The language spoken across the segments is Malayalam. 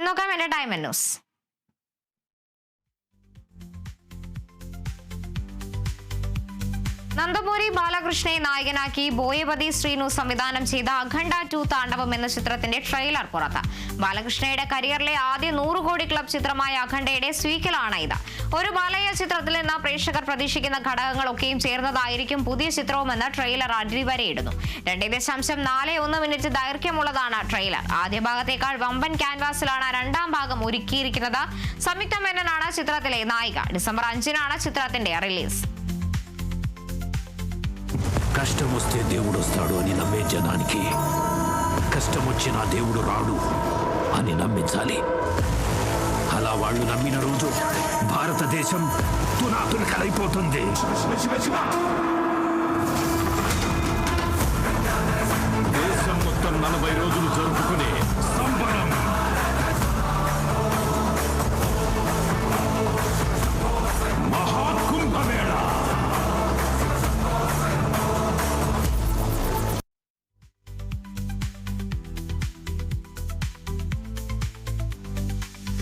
നോക്കാം എന്റർടൈൻമെന്റ് ന്യൂസ്. നന്ദമൂരി ബാലകൃഷ്ണനെ നായകനാക്കി ബോയപതി ശ്രീനു സംവിധാനം ചെയ്ത അഖണ്ഡ 2 താണ്ഡവം എന്ന ചിത്രത്തിന്റെ ട്രെയിലർ പുറത്ത്. ബാലകൃഷ്ണയുടെ കരിയറിലെ ആദ്യ 100 കോടി ക്ലബ് ചിത്രമായ അഖണ്ഡയുടെ സ്വീക്കലാണ് ഇത്. ഒരു ബാലയ്യ ചിത്രത്തിൽ നിന്ന് പ്രേക്ഷകർ പ്രതീക്ഷിക്കുന്ന ഘടകങ്ങളൊക്കെയും ചേർന്നതായിരിക്കും പുതിയ ചിത്രവുമെന്ന് ട്രെയിലർ അടിവരയിടുന്നു. 2.41 മിനിറ്റ് ദൈർഘ്യമുള്ളതാണ് ട്രെയിലർ. ആദ്യ ഭാഗത്തേക്കാൾ വമ്പൻ ക്യാൻവാസിലാണ് രണ്ടാം ഭാഗം ഒരുക്കിയിരിക്കുന്നത്. സംയുക്ത മേനോനാണ് ചിത്രത്തിലെ നായിക. ഡിസംബർ 5-നാണ് ചിത്രത്തിന്റെ റിലീസ്. కష్టం వస్తే దేవుడు వస్తాడు అని నమ్మే జనానికి కష్టం వచ్చినా దేవుడు రాడు అని నమ్మించాలి. అలా వాళ్ళు నమ్మిన రోజు భారతదేశం తునాతునకలైపోతుంది. దేశం మొత్తం 40 రోజులు జరుపుకునే సంబరం మహాకుంభమేళ.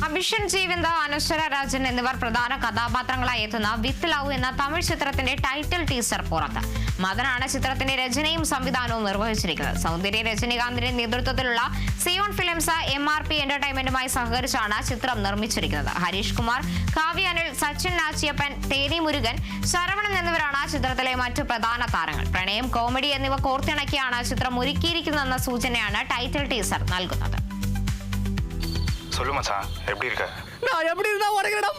അഭിഷൻ ജീവന്ത, അനശ്വര രാജൻ എന്നിവർ പ്രധാന കഥാപാത്രങ്ങളായി എത്തുന്ന വിത്ത് ലവ് എന്ന തമിഴ് ചിത്രത്തിന്റെ ടൈറ്റിൽ ടീസർ പുറത്ത്. മദനാണ് ചിത്രത്തിന്റെ രചനയും സംവിധാനവും നിർവഹിച്ചിരിക്കുന്നത്. സൗന്ദര്യ രജനികാന്തിന്റെ നേതൃത്വത്തിലുള്ള സിയോൺ ഫിലിംസ് MRP എന്റർടൈൻമെന്റുമായി സഹകരിച്ചാണ് ചിത്രം നിർമ്മിച്ചിരിക്കുന്നത്. ഹരീഷ് കുമാർ, കാവ്യ അനിൽ, സച്ചിൻ നാച്ചിയപ്പൻ, തേനി മുരുകൻ, ശരവണൻ എന്നിവരാണ് ചിത്രത്തിലെ മറ്റു പ്രധാന താരങ്ങൾ. പ്രണയം, കോമഡി എന്നിവ കോർത്തിണക്കിയാണ് ചിത്രം ഒരുക്കിയിരിക്കുന്നതെന്ന സൂചനയാണ് ടൈറ്റിൽ ടീസർ നൽകുന്നത്. சொல்லு மச்சான், எப்படி இருக்க? நான் எப்படி இருந்தா உனக்குடா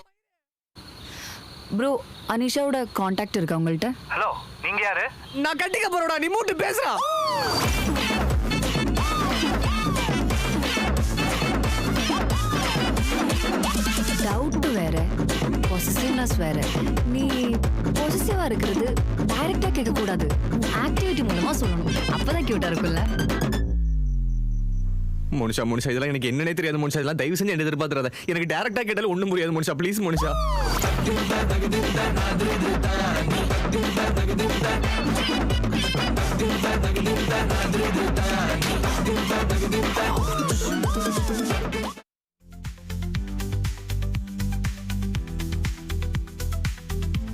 ப்ரோ. அனிஷாவோட கான்டாக்ட் இருக்கா உங்கள்ட்ட? ஹலோ, நீங்க யாரு? நான் கட்டிக்க போறடா, நீ மூட்டு பேசுறா. டவுட் வேற, பொசசிவ்னஸ் வேற. நீ பொசசிவா இருக்கிறது டைரக்டா கேட்க கூடாது, ஆக்டிவிட்டி மூலமா சொல்லணும். அப்பதான் கியூட்டா இருக்கும்ல. மனுஷா இதெல்லாம் எனக்கு என்னன்னே தெரியாது மனுஷா. இதெல்லாம் தயவு செஞ்சு என்ன எதிர்பார்த்துறாத. எனக்கு டைரக்டா கேட்டாலும் ஒண்ணும் புரியாது மனுஷா. ப்ளீஸ் மனுஷா.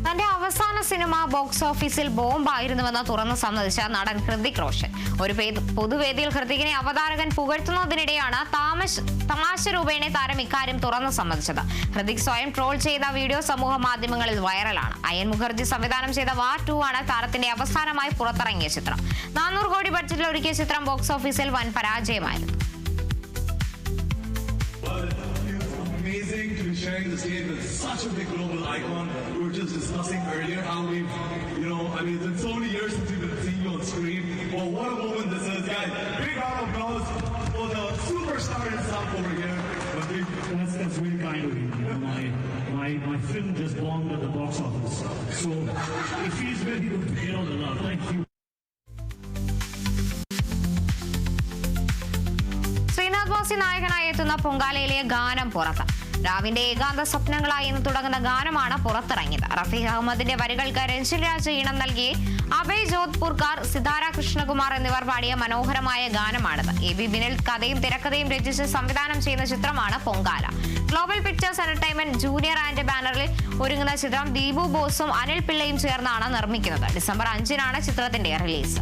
തന്റെ അവസാന സിനിമ ബോക്സ് ഓഫീസിൽ ബോംബായിരുന്നുവെന്ന് തുറന്നു സമ്മതിച്ച നടൻ ഹൃതിക് റോഷൻ. ഒരു പൊതുവേദിയിൽ ഹൃതികിനെ അവതാരകൻ പുകഴ്ത്തുന്നതിനിടെയാണ് തമാശ രൂപേണ താരം ഇക്കാര്യം തുറന്നു സമ്മതിച്ചത്. ഹൃതിക് സ്വയം ട്രോൾ ചെയ്ത വീഡിയോ സമൂഹ മാധ്യമങ്ങളിൽ വൈറലാണ്. അയൻ മുഖർജി സംവിധാനം ചെയ്ത വാർ 2 ആണ് താരത്തിന്റെ അവസാനമായി പുറത്തിറങ്ങിയ ചിത്രം. 400 കോടി ബഡ്ജറ്റിൽ ഒരുക്കിയ ചിത്രം ബോക്സ് ഓഫീസിൽ വൻ പരാജയമായിരുന്നു. Amazing to be sharing the stage with such a big global icon. We were just discussing earlier how we've, it's been so many years since we've been seeing you on screen. Well, what a moment this is, guys. Big round of applause for the superstar himself over here. That's really kind of you. My film just bombed at the box office, so it feels very good to get all the love. Thank you. Sreenath വാസി നായകനായി എത്തുന്ന പൊങ്കാലയിലെ ഗാനം പുറത്ത്. രാവിന്റെ ഏകാന്ത സ്വപ്നങ്ങളായി എന്ന് തുടങ്ങുന്ന ഗാനമാണ് പുറത്തിറങ്ങിയത്. റഫീഖ് അഹമ്മദിന്റെ വരികൾക്ക് രഞ്ജിൻ രാജ് ഈണം നൽകി അഭയ് ജോധ്പൂർക്കാർ, സിതാര കൃഷ്ണകുമാർ എന്നിവർ പാടിയ മനോഹരമായ ഗാനമാണിത്. AB വിനിൽ കഥയും തിരക്കഥയും രചിച്ച് സംവിധാനം ചെയ്യുന്ന ചിത്രമാണ് Pongala. Global pictures entertainment junior and ബാനറിൽ ഒരുങ്ങുന്ന ചിത്രം ദീപു ബോസും അനിൽ പിള്ളയും ചേർന്നാണ് നിർമ്മിക്കുന്നത്. ഡിസംബർ 5-നാണ് ചിത്രത്തിന്റെ റിലീസ്.